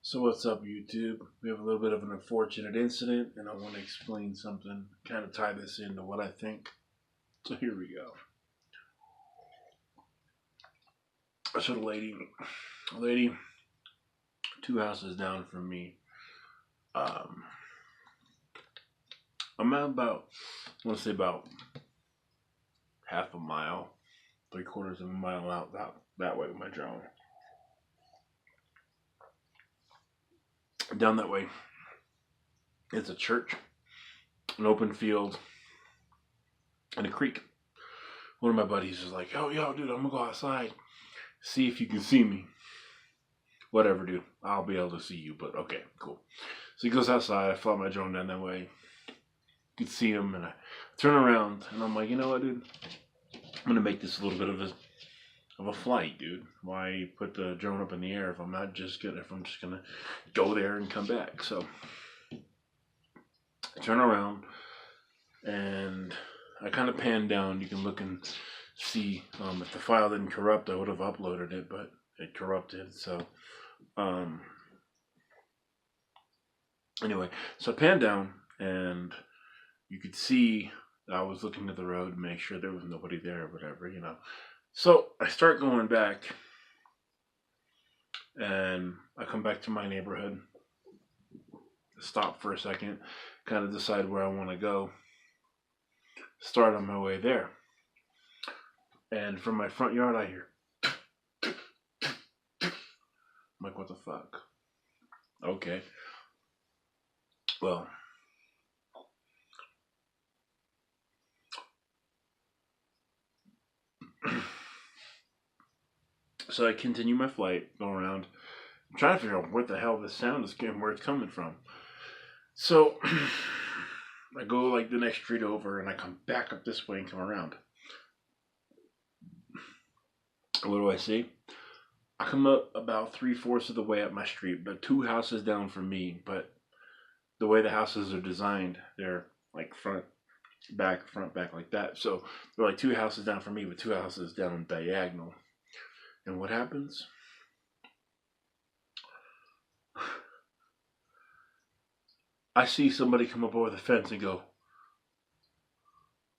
So what's up, YouTube? We have a little bit of an unfortunate incident, and I want to explain something, kind of tie this into what I think. So here we go. So the lady, two houses down from me. I'm at about, I want to say about half a mile, 3/4 of a mile out that way with my drone. Down that way, it's a church, an open field, and a creek. One of my buddies is like, yo, dude, I'm gonna go outside, see if you can see me. Whatever, dude. I'll be able to see you, but okay, cool. So he goes outside. I fly my drone down that way. You can see him, and I turn around, and I'm like, you know what, dude? I'm gonna make this a little bit of a flight, dude. Why put the drone up in the air if I'm just gonna go there and come back? So I turn around, and I kind of pan down. You can look and see if the file didn't corrupt, I would have uploaded it, but it corrupted. So anyway, so I pan down, and you could see I was looking at the road to make sure there was nobody there or whatever, you know. So I start going back, and I come back to my neighborhood, stop for a second, kind of decide where I want to go, start on my way there. And from my front yard, I hear, I'm like, what the fuck? Okay. Well, so I continue my flight, go around. I'm trying to figure out what the hell this sound is getting, where it's coming from. So I go like the next street over, and I come back up this way and come around. What do I see? I come up about 3/4 of the way up my street, but two houses down from me. But the way the houses are designed, they're like front, back like that. So they're like two houses down from me, but two houses down diagonal. And what happens? I see somebody come up over the fence and go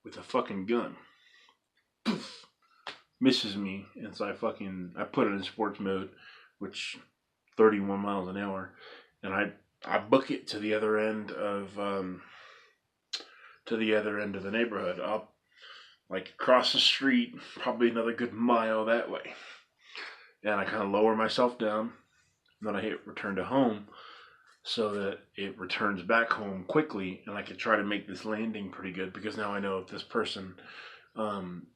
with a fucking gun. Poof, misses me, and so I put it in sports mode, which 31 miles an hour, and I book it to the other end of the neighborhood, up like across the street, probably another good mile that way. And I kind of lower myself down, and then I hit return to home so that it returns back home quickly, and I could try to make this landing pretty good, because now I know if this person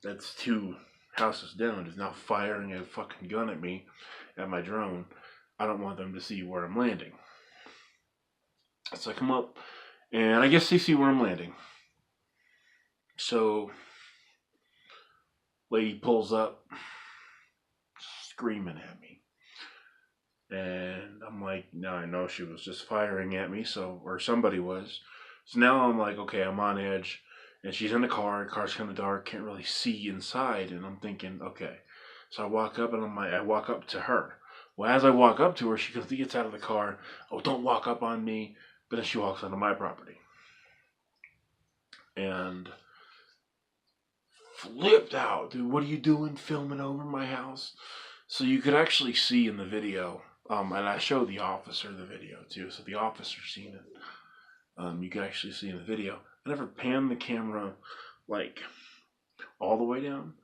that's two houses down is now firing a fucking gun at me at my drone, I don't want them to see where I'm landing. So I come up, and I guess they see where I'm landing. So lady pulls up screaming at me, and I'm like, now I know she was just firing at me, or somebody was. So now I'm like, okay, I'm on edge, and she's in the car's kind of dark, can't really see inside, and I'm thinking, okay. So I walk up, and I walk up to her. Well, as I walk up to her, she gets out of the car. Oh, don't walk up on me. But then she walks onto my property. And flipped out, dude, what are you doing filming over my house? So you could actually see in the video, and I showed the officer the video too, so the officer's seen it. You can actually see in the video. I never panned the camera like all the way down.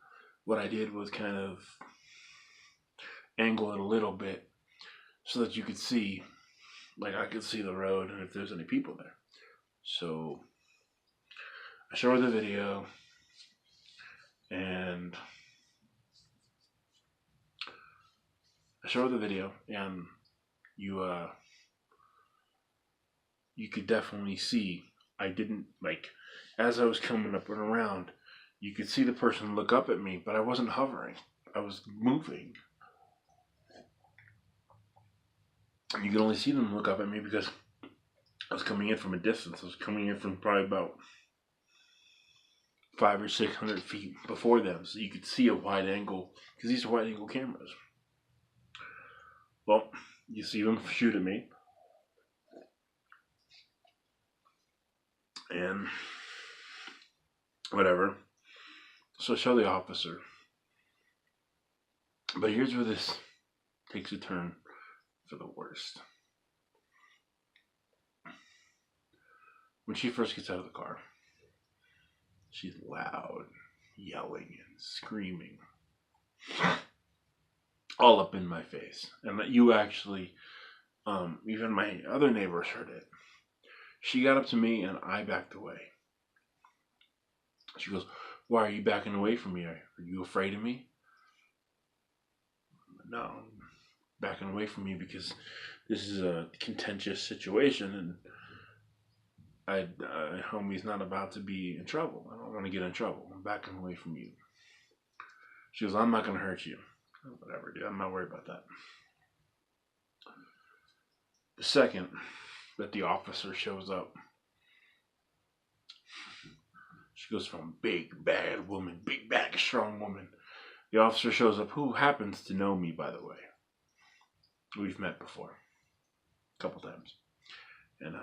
What I did was kind of angle it a little bit so that you could see, like I could see the road and if there's any people there. So I show her the video, and you could definitely see I didn't, like, as I was coming up and around, you could see the person look up at me, but I wasn't hovering. I was moving. And you could only see them look up at me because I was coming in from a distance. I was coming in from probably about 500 or 600 feet before them, so you could see a wide angle, because these are wide angle cameras. Well, You see them shoot at me. And whatever. So I show the officer. But here's where this takes a turn for the worst. When she first gets out of the car, she's loud, yelling and screaming. All up in my face. And that you actually, even my other neighbors heard it. She got up to me and I backed away. She goes, "Why are you backing away from me? Are you afraid of me?" No, I'm backing away from you because this is a contentious situation and homie's not about to be in trouble. I don't want to get in trouble. I'm backing away from you. She goes, "I'm not going to hurt you." Whatever, dude. I'm not worried about that. The second that the officer shows up, she goes from big, bad woman, big, bad, strong woman. The officer shows up, who happens to know me, by the way. We've met before. A couple times. And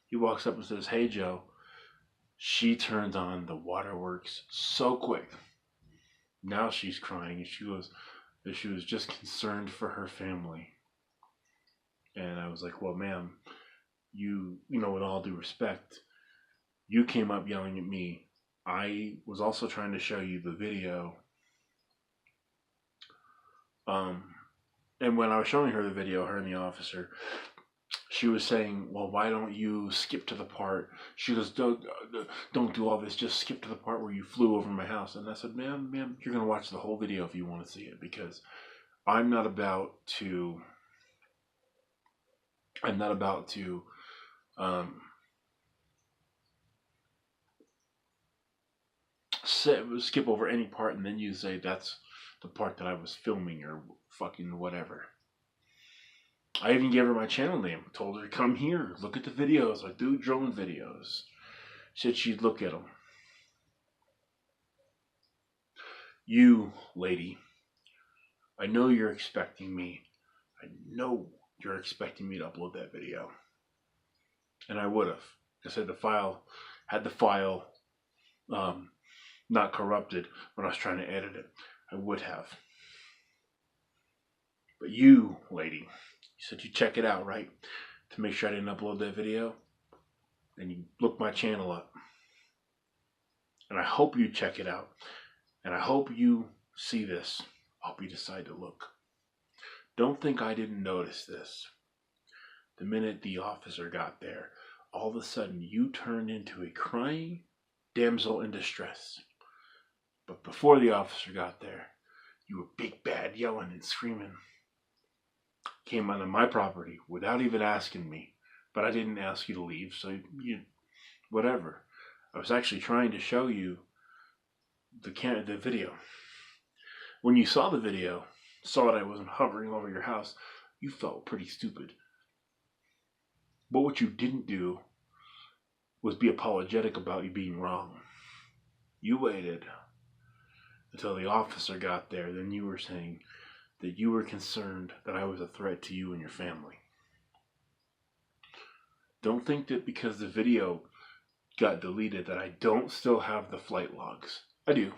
he walks up and says, "Hey, Joe." She turns on the waterworks so quick. Now she's crying, and she was just concerned for her family. And I was like, "Well, ma'am, you know, with all due respect, you came up yelling at me. I was also trying to show you the video. And when I was showing her the video, her and the officer, she was saying, "Well, why don't you skip to the part?" She goes, don't do all this. Just skip to the part where you flew over my house." And I said, ma'am, you're going to watch the whole video if you want to see it, because I'm not about to skip over any part and then you say that's the part that I was filming or fucking whatever. I even gave her my channel name. Told her to come here, look at the videos. I do drone videos. Said she'd look at them. You, lady, I know you're expecting me. I know you're expecting me to upload that video. And I would have. I said had the file not corrupted when I was trying to edit it. I would have. But you, lady, you said you check it out, right? To make sure I didn't upload that video. And you look my channel up. And I hope you check it out. And I hope you see this. I hope you decide to look. Don't think I didn't notice this. The minute the officer got there, all of a sudden you turned into a crying damsel in distress. But before the officer got there, you were big bad yelling and screaming. Came onto my property without even asking me. But I didn't ask you to leave, so whatever. I was actually trying to show you the video. When you saw the video, saw that I wasn't hovering over your house, you felt pretty stupid. But what you didn't do was be apologetic about you being wrong. You waited until the officer got there, then you were saying that you were concerned that I was a threat to you and your family. Don't think that because the video got deleted that I don't still have the flight logs. I do.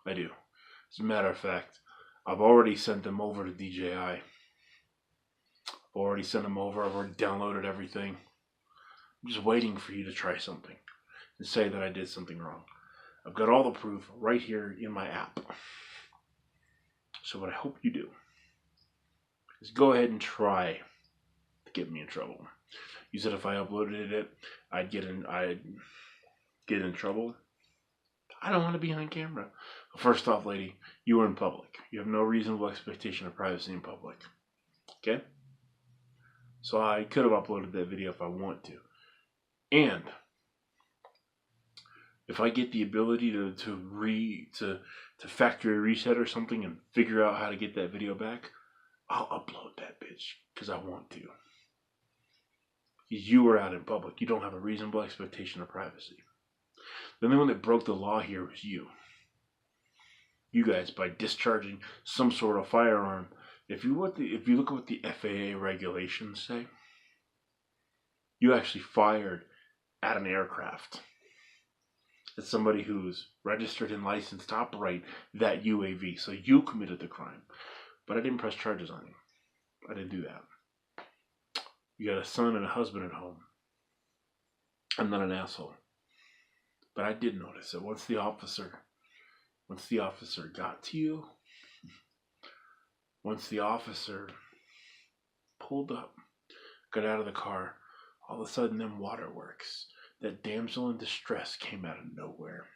As a matter of fact, I've already sent them over to DJI. I've already downloaded everything. I'm just waiting for you to try something and say that I did something wrong. I've got all the proof right here in my app. So what I hope you do is go ahead and try to get me in trouble. You said if I uploaded it, I'd get in trouble. I don't want to be on camera. First off, lady, you are in public. You have no reasonable expectation of privacy in public. Okay? So I could have uploaded that video if I want to. And if I get the ability to factory reset or something and figure out how to get that video back, I'll upload that bitch because I want to. Because you were out in public. You don't have a reasonable expectation of privacy. The only one that broke the law here was you. You guys, by discharging some sort of firearm If you look at what the FAA regulations say, you actually fired at an aircraft. It's somebody who's registered and licensed to operate that UAV. So you committed the crime. But I didn't press charges on you. I didn't do that. You got a son and a husband at home. I'm not an asshole. But I did notice that once the officer got to you, once the officer pulled up, got out of the car, all of a sudden them waterworks, that damsel in distress came out of nowhere.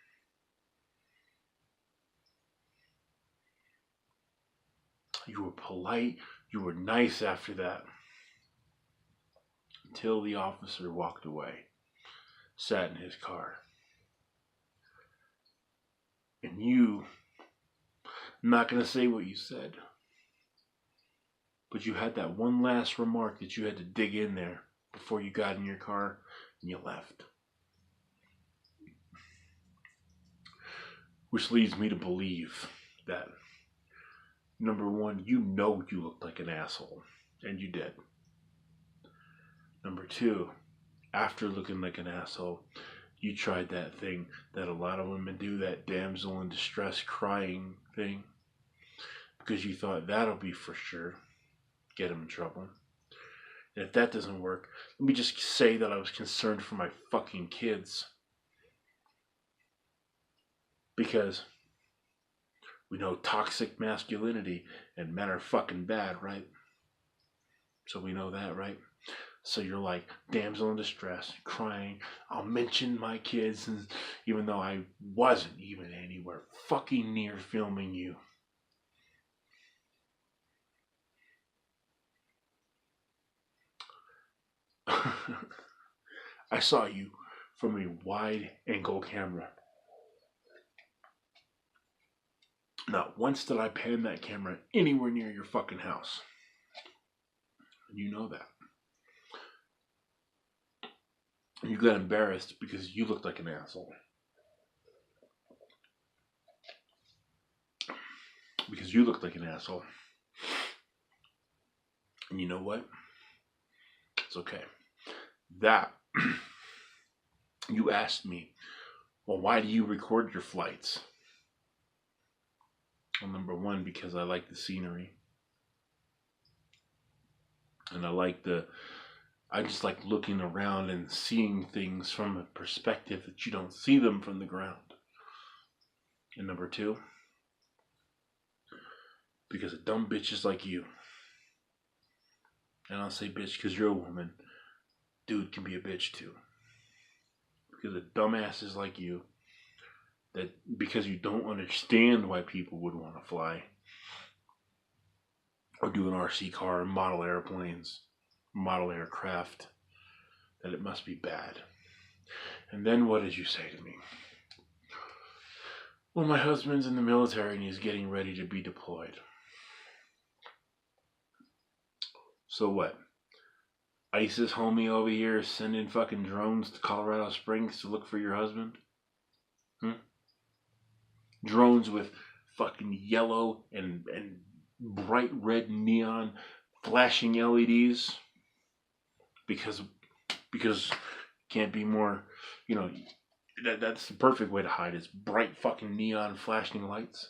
You were polite, you were nice after that, until the officer walked away, sat in his car. And you, I'm not going to say what you said, but you had that one last remark that you had to dig in there before you got in your car and you left. Which leads me to believe that, number one, you know you looked like an asshole, and you did. Number two, after looking like an asshole, you tried that thing that a lot of women do, that damsel in distress crying thing, because you thought that'll be for sure get him in trouble. And if that doesn't work, let me just say that I was concerned for my fucking kids. Because we know toxic masculinity and men are fucking bad, right? So we know that, right? So you're like, damsel in distress, crying, I'll mention my kids, and even though I wasn't even anywhere fucking near filming you. I saw you from a wide angle camera. Not once did I pan that camera anywhere near your fucking house. And you know that. And you got embarrassed because you looked like an asshole. Because you looked like an asshole. And you know what? It's okay. That, you asked me, well, why do you record your flights? Well, number one, because I like the scenery. And I just like looking around and seeing things from a perspective that you don't see them from the ground. And number two, because of dumb bitches like you. And I'll say bitch because you're a woman. Dude can be a bitch too. Because of dumbasses like you, that because you don't understand why people would want to fly or do an RC car, model airplanes, model aircraft, that it must be bad. And then what did you say to me? Well, my husband's in the military and he's getting ready to be deployed. So what? ISIS homie over here is sending fucking drones to Colorado Springs to look for your husband? Drones with fucking yellow and bright red neon flashing LEDs? Because can't be more, that's the perfect way to hide, is bright fucking neon flashing lights.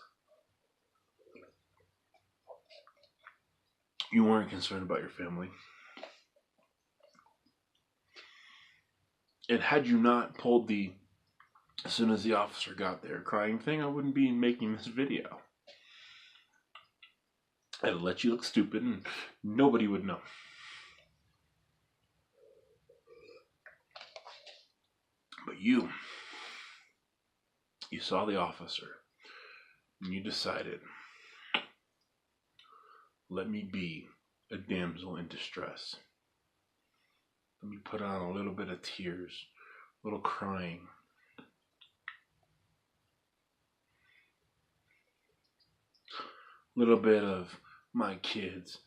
You weren't concerned about your family. And had you not pulled as soon as the officer got there, crying thing, I wouldn't be making this video. I'd let you look stupid and nobody would know. But you saw the officer and you decided, let me be a damsel in distress. Let me put on a little bit of tears, a little crying. A little bit of my kids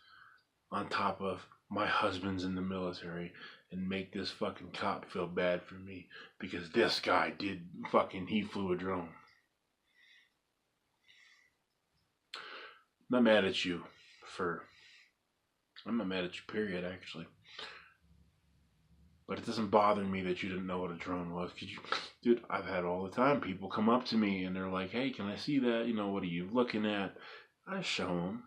on top of my husband's in the military, and make this fucking cop feel bad for me because this guy he flew a drone. I'm not mad at you I'm not mad at you, period, actually. But it doesn't bother me that you didn't know what a drone was. Dude, I've had all the time people come up to me and they're like, hey, can I see that? What are you looking at? I show them.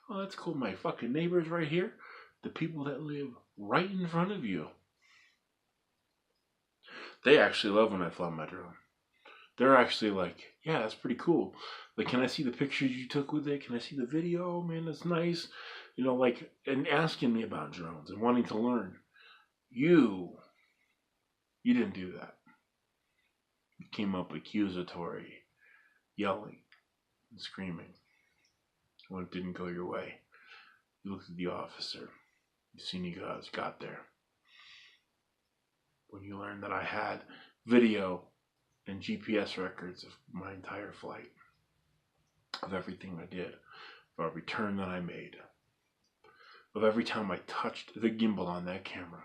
Oh, that's cool. My fucking neighbors right here. The people that live right in front of you. They actually love when I fly my drone. They're actually like, yeah, that's pretty cool. Like, can I see the pictures you took with it? Can I see the video? Man, that's nice. And asking me about drones and wanting to learn. You didn't do that. You came up accusatory, yelling and screaming when it didn't go your way. You looked at the officer. You seen you guys got there. When you learned that I had video and GPS records of my entire flight, of everything I did, of every turn that I made, of every time I touched the gimbal on that camera,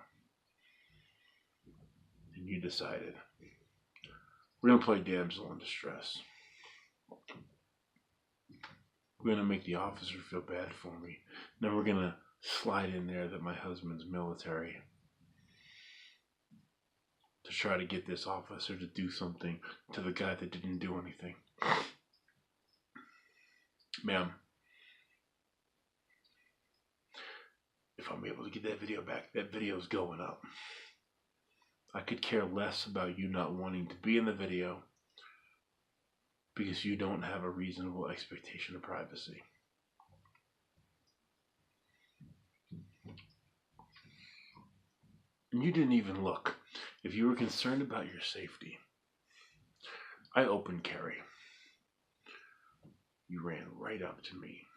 and you decided, we're going to play damsel in distress. We're going to make the officer feel bad for me. Then we're going to slide in there that my husband's military to try to get this officer to do something to the guy that didn't do anything. Ma'am, if I'm able to get that video back, that video's going up. I could care less about you not wanting to be in the video because you don't have a reasonable expectation of privacy. And you didn't even look. If you were concerned about your safety, I opened carry. You ran right up to me.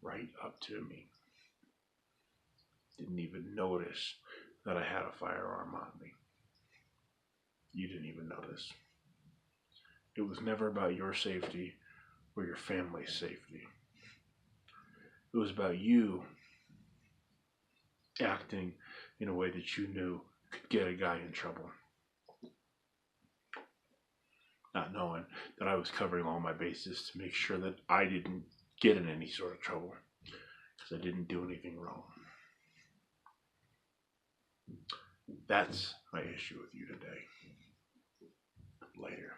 Right up to me. Didn't even notice that I had a firearm on me. You didn't even notice. It was never about your safety or your family's safety. It was about you acting in a way that you knew could get a guy in trouble. Not knowing that I was covering all my bases to make sure that I didn't get in any sort of trouble because I didn't do anything wrong. That's my issue with you today. Later.